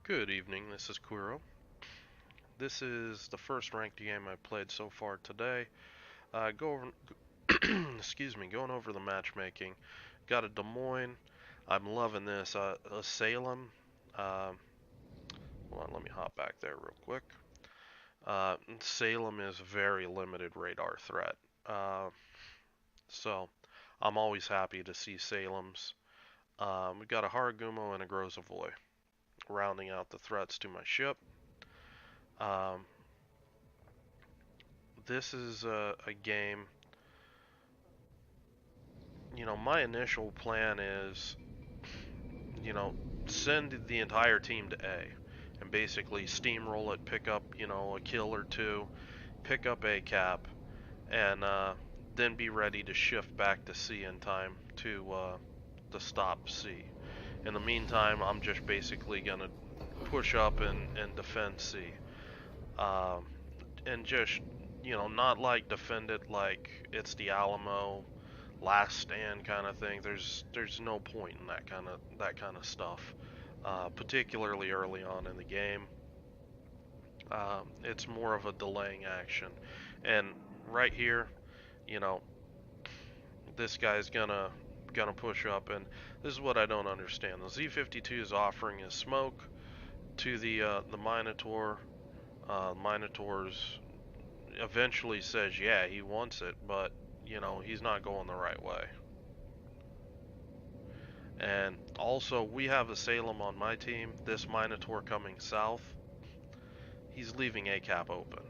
Good evening, this is Quiro. This is the first ranked game I've played so far today. Go over, excuse me, going over the matchmaking. Got a Des Moines. I'm loving this. A Salem. Uh, Hold on, let me hop back there real quick. Salem is a very limited radar threat. So I'm always happy to see Salem's. We got a Haragumo and a Grozavoy rounding out the threats to my ship. Um, this is a game. My initial plan is, send the entire team to A and basically steamroll it, pick up, a kill or two, pick up A cap, and then be ready to shift back to C in time to stop C. In the meantime, I'm just basically gonna push up and defend C, um, and just not like defend it like it's the Alamo last stand kind of thing. There's no point in that kind of stuff, particularly early on in the game. It's more of a delaying action, and right here, you know, this guy's gonna push up, and this is what I don't understand. The Z52 is offering his smoke to the Minotaur. Minotaur's eventually says, yeah, he wants it, but he's not going the right way. And also, we have a Salem on my team. This Minotaur coming south, he's leaving A cap open.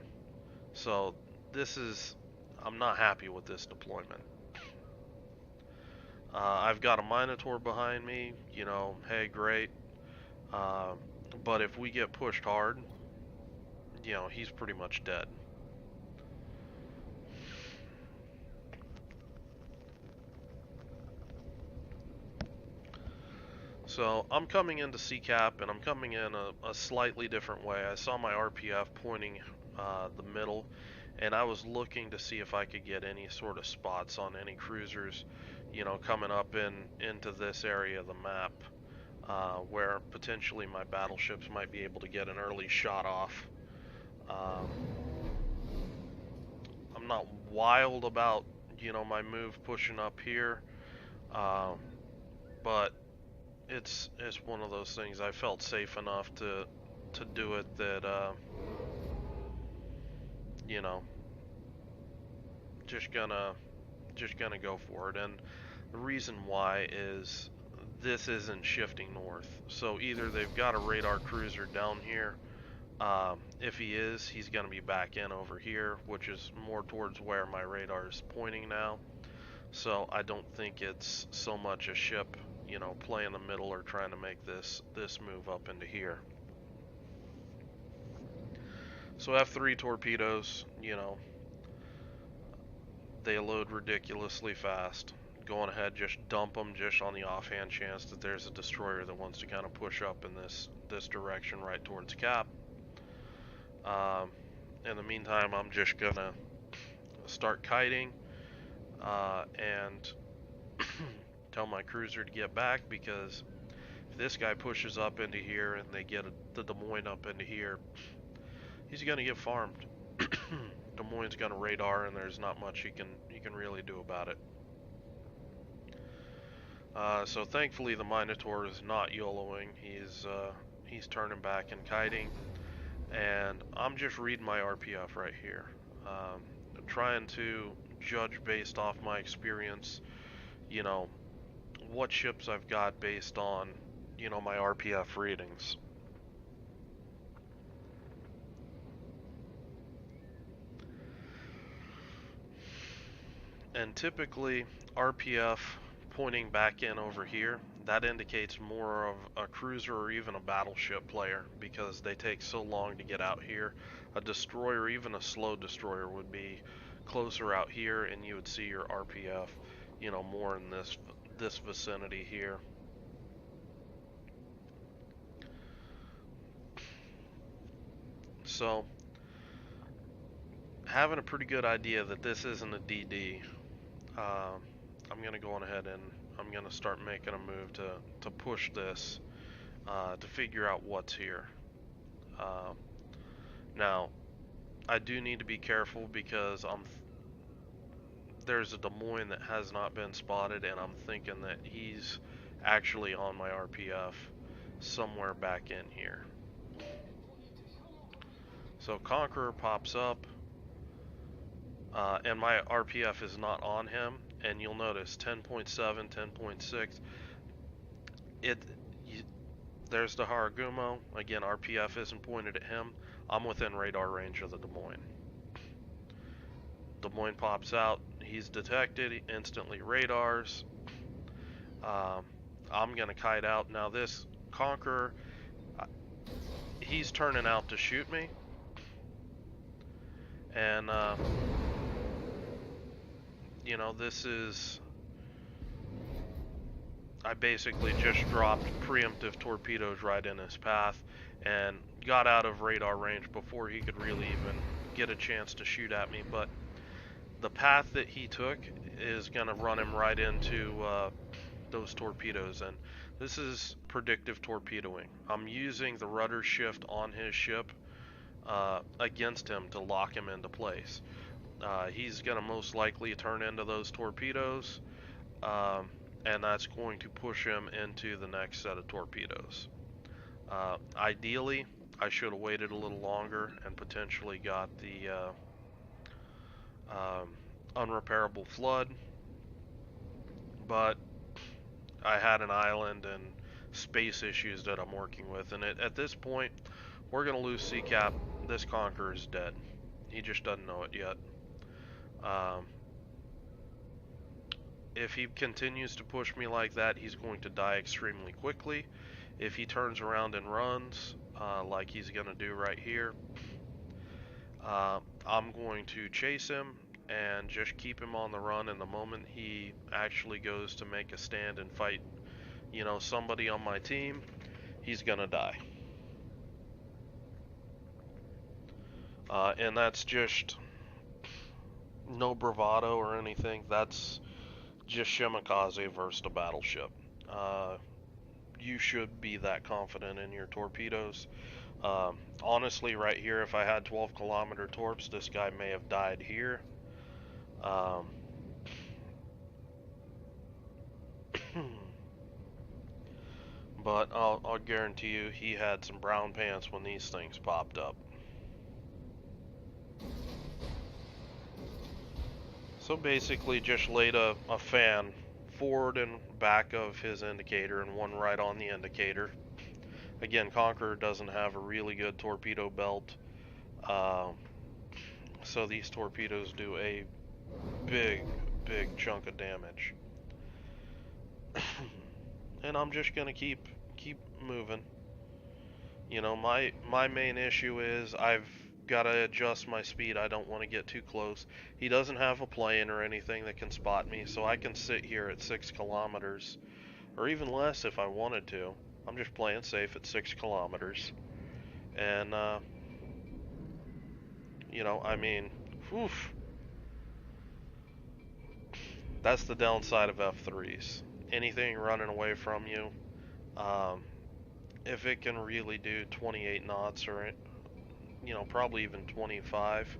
So I'm not happy with this deployment. I've got a Minotaur behind me, hey, great. Uh, but if we get pushed hard, he's pretty much dead. So I'm coming into C-cap, and I'm coming in a slightly different way. I saw my RPF pointing the middle, and I was looking to see if I could get any sort of spots on any cruisers, coming up into this area of the map, where potentially my battleships might be able to get an early shot off. Um, I'm not wild about, my move pushing up here, um, but it's one of those things. I felt safe enough to do it that you know just gonna go for it. And the reason why is this isn't shifting north, so either they've got a radar cruiser down here. If he is, he's gonna be back in over here, which is more towards where my radar is pointing now. So I don't think it's so much a ship, play in the middle or trying to make this move up into here. So F3 torpedoes, they load ridiculously fast. Going ahead, just dump them just on the offhand chance that there's a destroyer that wants to kind of push up in this direction right towards cap. In the meantime, I'm just gonna start kiting and tell my cruiser to get back, because if this guy pushes up into here and they get the Des Moines up into here, he's gonna get farmed. Des Moines got a radar, and there's not much he can really do about it. So thankfully the Minotaur is not YOLOing. He's turning back and kiting, and I'm just reading my RPF right here, trying to judge based off my experience, what ships I've got based on, my RPF readings. And typically, RPF pointing back in over here, that indicates more of a cruiser or even a battleship player, because they take so long to get out here. A destroyer, even a slow destroyer, would be closer out here, and you would see your RPF, more in this vicinity here. So, having a pretty good idea that this isn't a DD, I'm going to go on ahead and I'm going to start making a move to push this to figure out what's here. Now, I do need to be careful because there's a Des Moines that has not been spotted, and I'm thinking that he's actually on my RPF somewhere back in here. So Conqueror pops up, and my RPF is not on him, and you'll notice 10.7, 10.6. It, there's the Haragumo. Again, RPF isn't pointed at him. I'm within radar range of the Des Moines. Des Moines pops out. He's detected. He instantly radars. I'm gonna kite out. Now this Conqueror, he's turning out to shoot me, and you know, this is, I basically just dropped preemptive torpedoes right in his path and got out of radar range before he could really even get a chance to shoot at me. But the path that he took is going to run him right into those torpedoes, and this is predictive torpedoing. I'm using the rudder shift on his ship against him to lock him into place. He's going to most likely turn into those torpedoes, and that's going to push him into the next set of torpedoes. Ideally, I should have waited a little longer and potentially got the unrepairable flood, but I had an island and space issues that I'm working with, and at this point, we're going to lose CCAP. This Conqueror is dead. He just doesn't know it yet. If he continues to push me like that, he's going to die extremely quickly. If he turns around and runs, like he's going to do right here, I'm going to chase him and just keep him on the run, and the moment he actually goes to make a stand and fight, you know, somebody on my team, he's going to die. And that's just no bravado or anything. That's just Shimakaze versus a battleship. You should be that confident in your torpedoes. Honestly, right here, if I had 12-kilometer torps, this guy may have died here. But I'll guarantee you he had some brown pants when these things popped up. So basically just laid a fan forward and back of his indicator and one right on the indicator. Again, Conqueror doesn't have a really good torpedo belt, so these torpedoes do a big chunk of damage. And I'm just gonna keep moving. You know, my main issue is I've got to adjust my speed. I don't want to get too close. He doesn't have a plane or anything that can spot me, so I can sit here at 6 kilometers, or even less if I wanted to. I'm just playing safe at 6 kilometers. And, you know, I mean, whew, that's the downside of F3s. Anything running away from you, if it can really do 28 knots or, you know, probably even 25,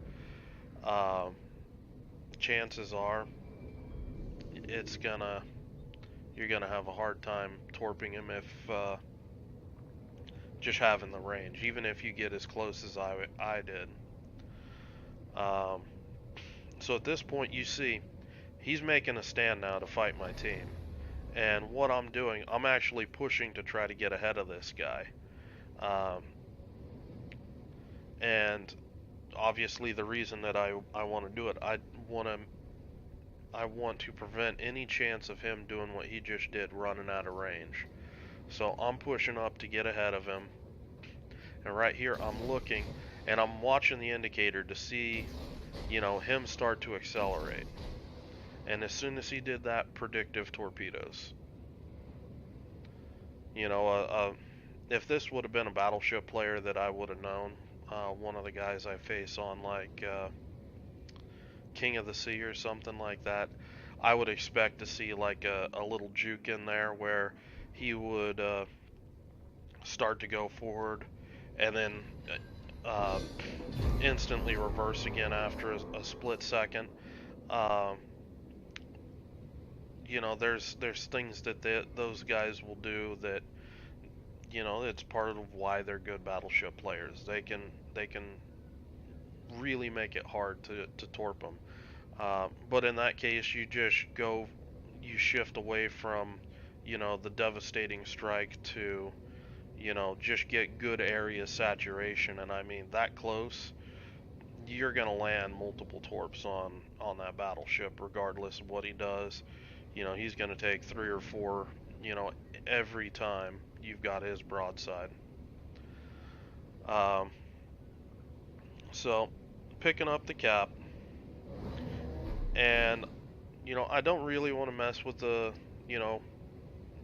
chances are you're gonna have a hard time torping him if just having the range, even if you get as close as I did. So at this point, you see he's making a stand now to fight my team, and what I'm doing, I'm actually pushing to try to get ahead of this guy. And obviously the reason that I want to do it, I want to prevent any chance of him doing what he just did, running out of range. So I'm pushing up to get ahead of him, and right here I'm looking and I'm watching the indicator to see, you know, him start to accelerate. And as soon as he did that, predictive torpedoes. You know, if this would have been a battleship player that I would have known, one of the guys I face on like King of the Sea or something like that, I would expect to see like a little juke in there where he would start to go forward, and then uh, instantly reverse again after a split second. Uh, there's things that those guys will do that it's part of why they're good battleship players. They can really make it hard to torp them. But in that case, you shift away from the devastating strike to just get good area saturation, and I mean that close, you're gonna land multiple torps on that battleship regardless of what he does. He's gonna take 3 or 4, every time you've got his broadside. Um, so picking up the cap, and I don't really want to mess with you know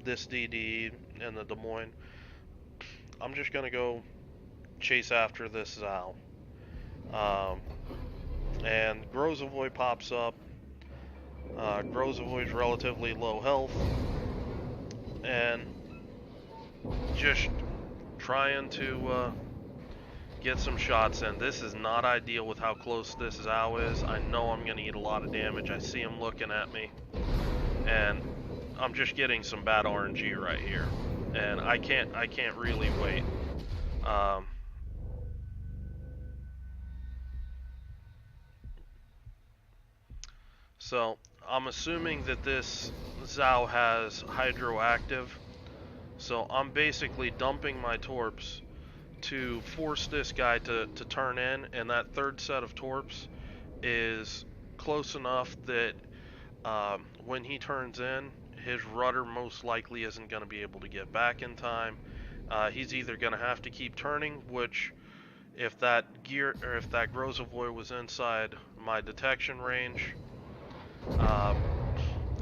this DD and the Des Moines. I'm just gonna go chase after this Zal. Um, and Grozavoy pops up. Grozavoy's relatively low health, and just trying to get some shots in. This is not ideal with how close this Zal is. I know I'm gonna eat a lot of damage. I see him looking at me, and I'm just getting some bad RNG right here, and I can't really wait. So I'm assuming that this Zao has hydroactive, so I'm basically dumping my torps to force this guy to turn in, and that third set of torps is close enough that when he turns in, his rudder most likely isn't going to be able to get back in time. He's either going to have to keep turning, which if that Grozavoy was inside my detection range,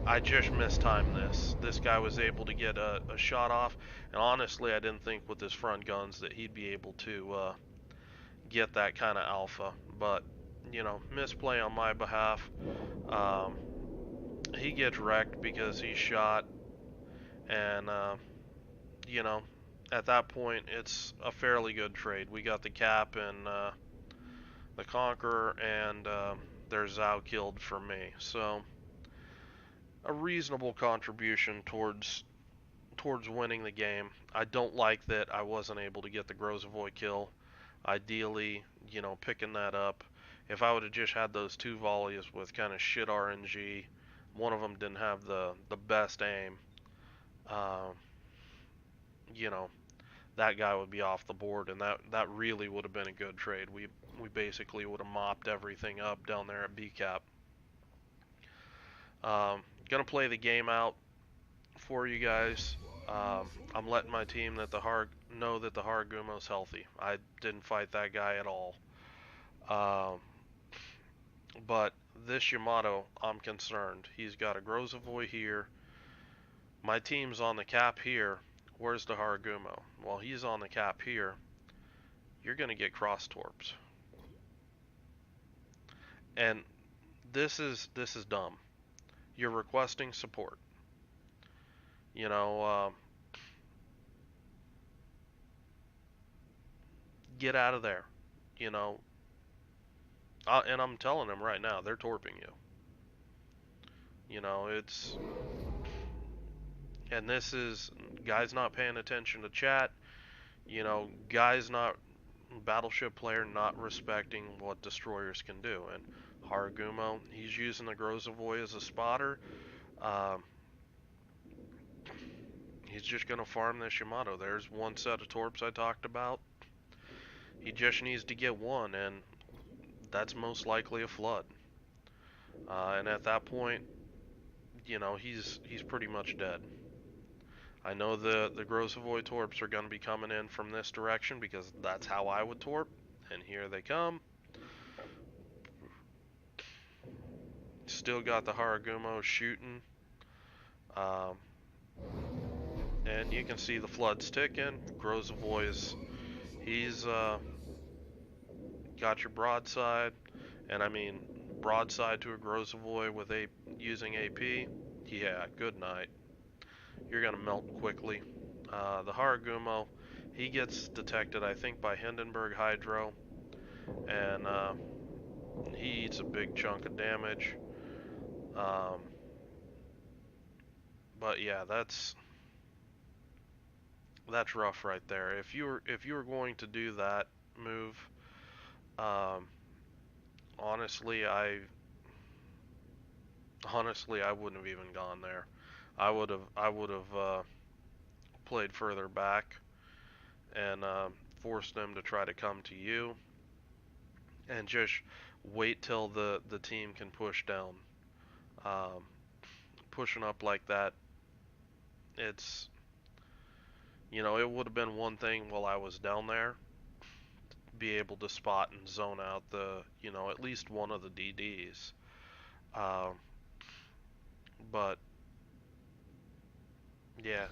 I just mistimed this. This guy was able to get a shot off, and honestly, I didn't think with his front guns that he'd be able to get that kind of alpha. But, misplay on my behalf. He gets wrecked because he's shot, and, at that point, it's a fairly good trade. We got the cap and the Conqueror, and there's Zao killed for me. So a reasonable contribution towards winning the game. I don't like that I wasn't able to get the Grozavoy kill. Ideally, picking that up. If I would have just had those 2 volleys with kind of shit RNG, one of them didn't have the best aim. Uh, you know, that guy would be off the board, and that really would have been a good trade. We basically would have mopped everything up down there at BCAP. Gonna play the game out for you guys. I'm letting my team know that the Haragumo's healthy. I didn't fight that guy at all. But this Yamato, I'm concerned. He's got a Grozavoy here. My team's on the cap here. Where's the Haragumo? Well, he's on the cap here. You're going to get cross torps. And this is dumb. You're requesting support. Get out of there. And I'm telling them right now, they're torping you. And this is guys not paying attention to chat. Guys not battleship player not respecting what destroyers can do. And Haragumo, he's using the Grozavoy as a spotter. He's just going to farm this Yamato. There's one set of torps I talked about. He just needs to get one, and that's most likely a flood. And at that point, he's pretty much dead. I know the Grozavoy torps are going to be coming in from this direction because that's how I would torp. And here they come. Still got the Haragumo shooting. And you can see the floods ticking. Grozavoy's, he's got your broadside. And I mean, broadside to a Grozavoy with using AP. Yeah, good night. You're going to melt quickly. The Haragumo, He gets detected, I think, by Hindenburg Hydro, and he eats a big chunk of damage. Um, but yeah, that's rough right there. If you were going to do that move, um, honestly, I wouldn't have even gone there. I would have played further back and forced them to try to come to you and just wait till the team can push down. Um, Pushing up like that, it's it would have been one thing while I was down there, be able to spot and zone out at least one of the DDs. Um, but yeah,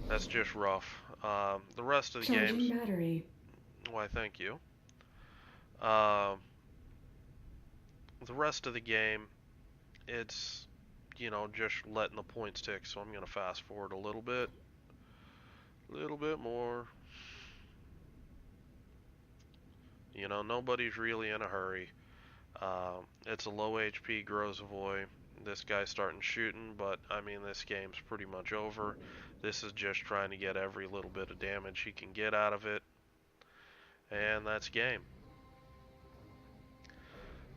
that's just rough. The rest of the Charging games, battery. why, thank you. Um, the rest of the game, it's just letting the points tick. So I'm gonna fast forward a little bit more. Nobody's really in a hurry. It's a low HP Grozavoy. This guy's starting shooting, but I mean, this game's pretty much over. This is just trying to get every little bit of damage he can get out of it, and that's game.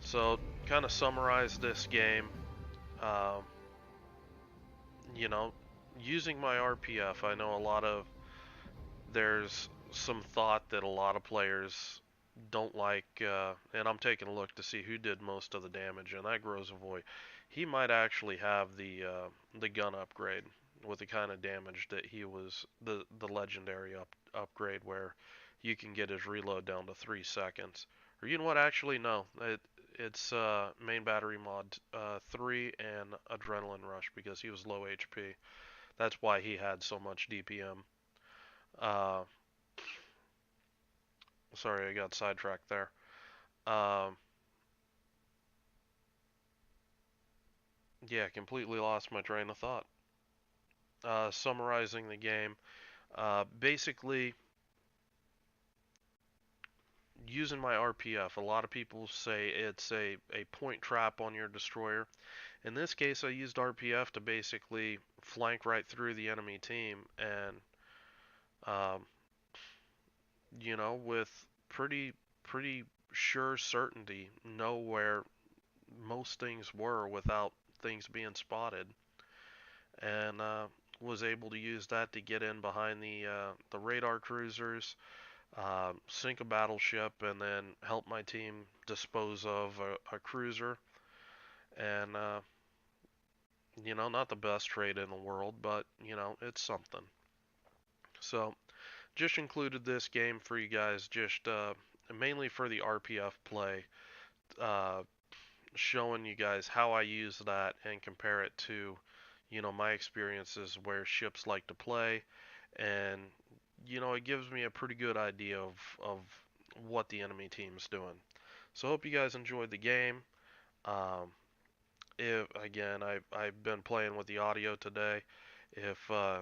So, kind of summarize this game. Um, you know, Using my RPF, I know there's some thought that a lot of players don't like, and I'm taking a look to see who did most of the damage, and that Grozavoy, he might actually have the gun upgrade with the kind of damage that he was the legendary upgrade where you can get his reload down to 3 seconds. Or you know what? Actually, no. It's main battery mod 3 and adrenaline rush because he was low HP. That's why he had so much DPM. Uh, Sorry, I got sidetracked there. Um, yeah, completely lost my train of thought. Summarizing the game, basically using my RPF. A lot of people say it's a point trap on your destroyer. In this case, I used RPF to basically flank right through the enemy team and, um, with pretty sure certainty, know where most things were without things being spotted. And was able to use that to get in behind the radar cruisers, sink a battleship, and then help my team dispose of a cruiser. And not the best trade in the world, but it's something. So just included this game for you guys, just mainly for the RPF play, uh, showing you guys how I use that and compare it to my experiences where ships like to play, and it gives me a pretty good idea of what the enemy team's doing. So hope you guys enjoyed the game. Um, if again, I've been playing with the audio today. If uh,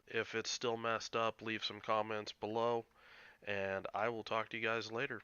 if it's still messed up, leave some comments below, and I will talk to you guys later.